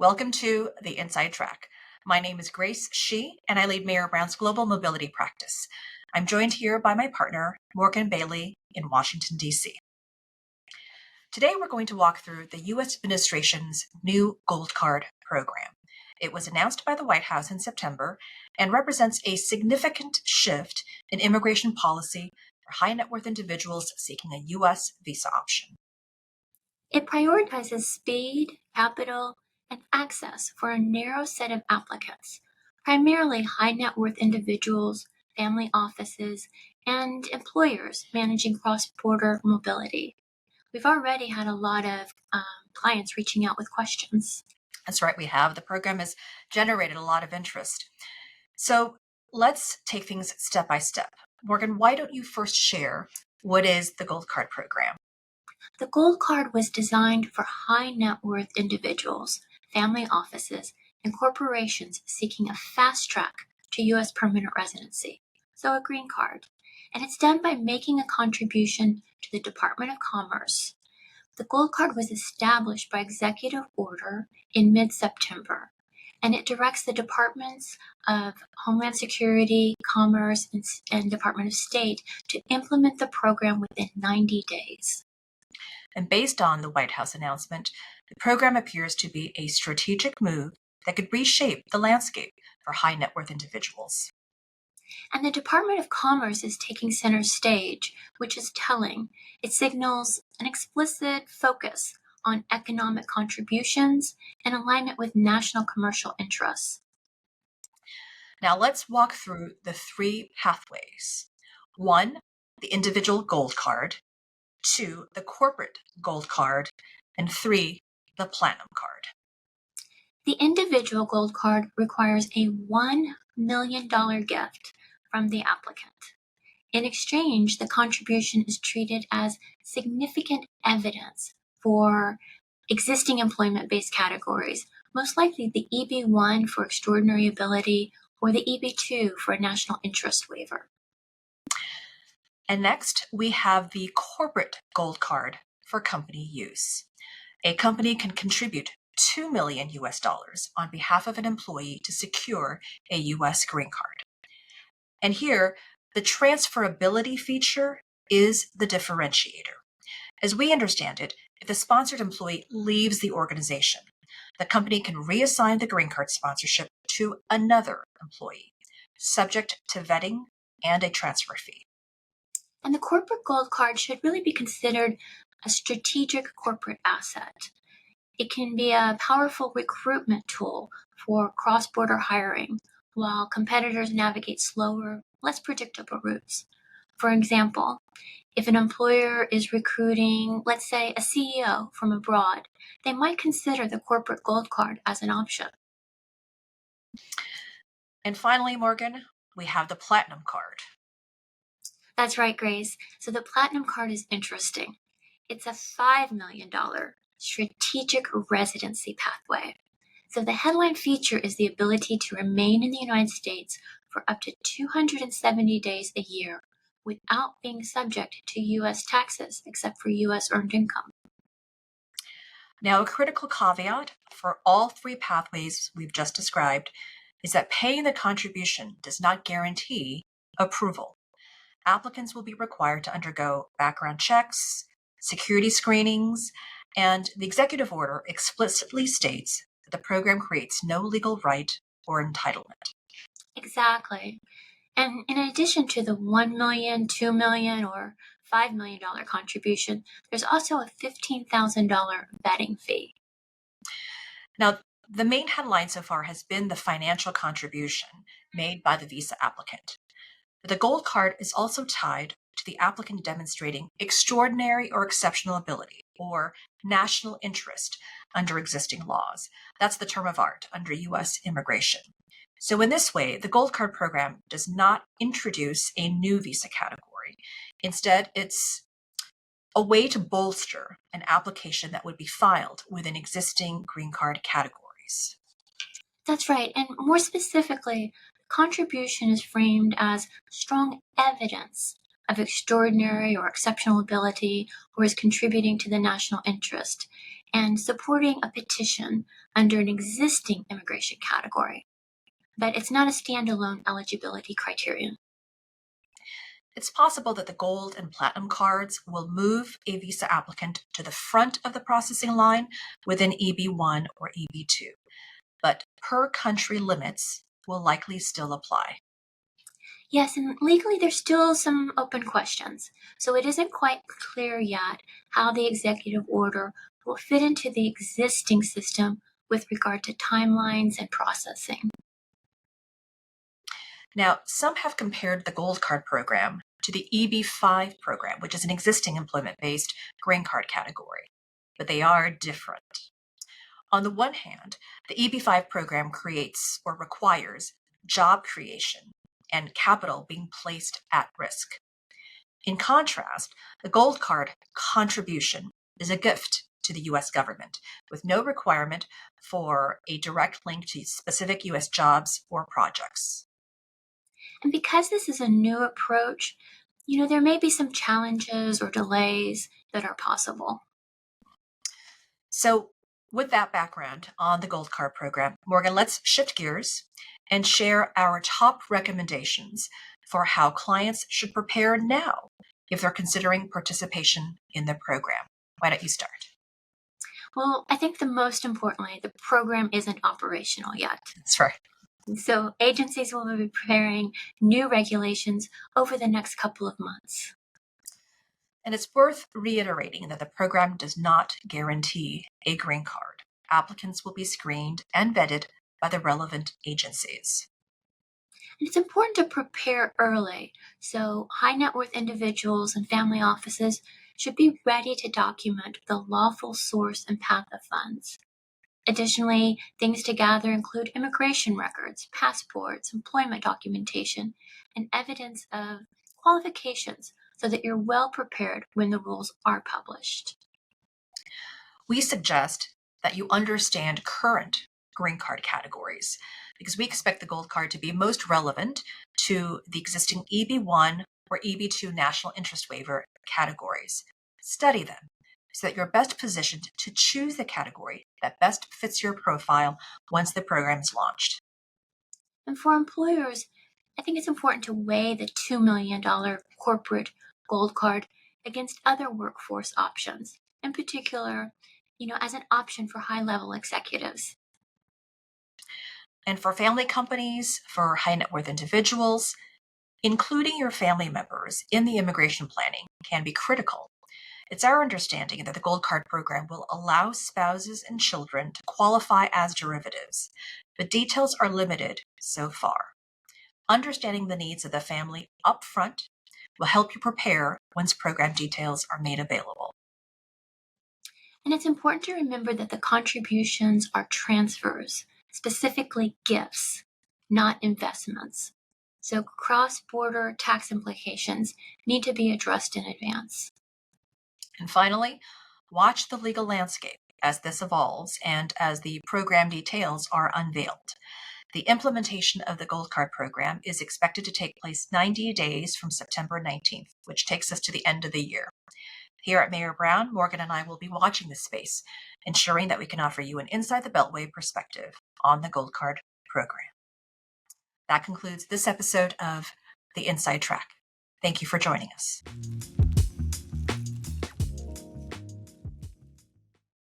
Welcome to the Inside Track. My name is Grace Shie, and I lead Mayor Brown's global mobility practice. I'm joined here by my partner, Morgan Bailey, in Washington, D.C. Today, we're going to walk through the U.S. administration's new Gold Card program. It was announced by the White House in September and represents a significant shift in immigration policy for high net worth individuals seeking a U.S. visa option. It prioritizes speed, capital, and access for a narrow set of applicants, primarily high net worth individuals, family offices, and employers managing cross-border mobility. We've already had a lot of clients reaching out with questions. That's right, we have. The program has generated a lot of interest. So let's take things step by step. Morgan, why don't you first share what is the Gold Card program? The Gold Card was designed for high net worth individuals, family offices, and corporations seeking a fast track to U.S. permanent residency, so a green card. And it's done by making a contribution to the Department of Commerce. The Gold Card was established by executive order in mid-September, and it directs the Departments of Homeland Security, Commerce, and Department of State to implement the program within 90 days. And based on the White House announcement, the program appears to be a strategic move that could reshape the landscape for high net worth individuals. And the Department of Commerce is taking center stage, which is telling. It signals an explicit focus on economic contributions and alignment with national commercial interests. Now let's walk through the three pathways. 1, the individual Gold Card. 2, the corporate Gold Card. And 3, the Platinum Card. The individual Gold Card requires a $1 million gift from the applicant. In exchange, the contribution is treated as significant evidence for existing employment-based categories, most likely the EB-1 for extraordinary ability or the EB-2 for a national interest waiver. And next, we have the corporate Gold Card for company use. A company can contribute $2 million on behalf of an employee to secure a U.S. green card. And here, the transferability feature is the differentiator. As we understand it, if the sponsored employee leaves the organization, the company can reassign the green card sponsorship to another employee, subject to vetting and a transfer fee. And the corporate Gold Card should really be considered a strategic corporate asset. It can be a powerful recruitment tool for cross-border hiring, while competitors navigate slower, less predictable routes. For example, if an employer is recruiting, let's say, a CEO from abroad, they might consider the corporate Gold Card as an option. And finally, Morgan, we have the Platinum Card. That's right, Grace. So the Platinum Card is interesting. It's a $5 million strategic residency pathway. So the headline feature is the ability to remain in the United States for up to 270 days a year without being subject to U.S. taxes except for U.S. earned income. Now, a critical caveat for all three pathways we've just described is that paying the contribution does not guarantee approval. Applicants will be required to undergo background checks, security screenings, and the executive order explicitly states that the program creates no legal right or entitlement. Exactly. And in addition to the $1 million, $2 million, or $5 million contribution, there's also a $15,000 vetting fee. Now, the main headline so far has been the financial contribution made by the visa applicant. The Gold Card is also tied to the applicant demonstrating extraordinary or exceptional ability or national interest under existing laws. That's the term of art under U.S. immigration. So in this way, the Gold Card program does not introduce a new visa category. Instead, it's a way to bolster an application that would be filed within existing green card categories. That's right. And more specifically, contribution is framed as strong evidence of extraordinary or exceptional ability or is contributing to the national interest. and supporting a petition under an existing immigration category. But it's not a standalone eligibility criterion. It's possible that the gold and platinum cards will move a visa applicant to the front of the processing line within EB1 or EB2, but per country limits will likely still apply. Yes, and legally there's still some open questions. So it isn't quite clear yet how the executive order will fit into the existing system with regard to timelines and processing. Now, some have compared the Gold Card program to the EB5 program, which is an existing employment-based green card category, but they are different. On the one hand, the EB5 program creates or requires job creation and capital being placed at risk. In contrast, the Gold Card contribution is a gift to the US government with no requirement for a direct link to specific US jobs or projects. And because this is a new approach, there may be some challenges or delays that are possible. So, with that background on the Gold Card program, Morgan, let's shift gears and share our top recommendations for how clients should prepare now if they're considering participation in the program. Why don't you start? Well, I think the most importantly, the program isn't operational yet. That's right. So agencies will be preparing new regulations over the next couple of months. And it's worth reiterating that the program does not guarantee a green card. Applicants will be screened and vetted by the relevant agencies. And it's important to prepare early, so high net worth individuals and family offices should be ready to document the lawful source and path of funds. Additionally, things to gather include immigration records, passports, employment documentation, and evidence of qualifications so that you're well prepared when the rules are published. We suggest that you understand current green card categories because we expect the gold card to be most relevant to the existing EB1 or EB2 national interest waiver categories. Study them so that you're best positioned to choose the category that best fits your profile once the program is launched. And for employers, I think it's important to weigh the $2 million corporate gold card against other workforce options, in particular, as an option for high level executives. And for family companies, for high net worth individuals, including your family members in the immigration planning can be critical. It's our understanding that the Gold Card program will allow spouses and children to qualify as derivatives, but details are limited so far. Understanding the needs of the family upfront will help you prepare once program details are made available. And it's important to remember that the contributions are transfers, specifically gifts, not investments. So cross-border tax implications need to be addressed in advance. And finally, watch the legal landscape as this evolves and as the program details are unveiled. The implementation of the Gold Card program is expected to take place 90 days from September 19th, which takes us to the end of the year. Here at Mayor Brown, Morgan and I will be watching this space, ensuring that we can offer you an inside the Beltway perspective on the Gold Card program. That concludes this episode of The Inside Track. Thank you for joining us.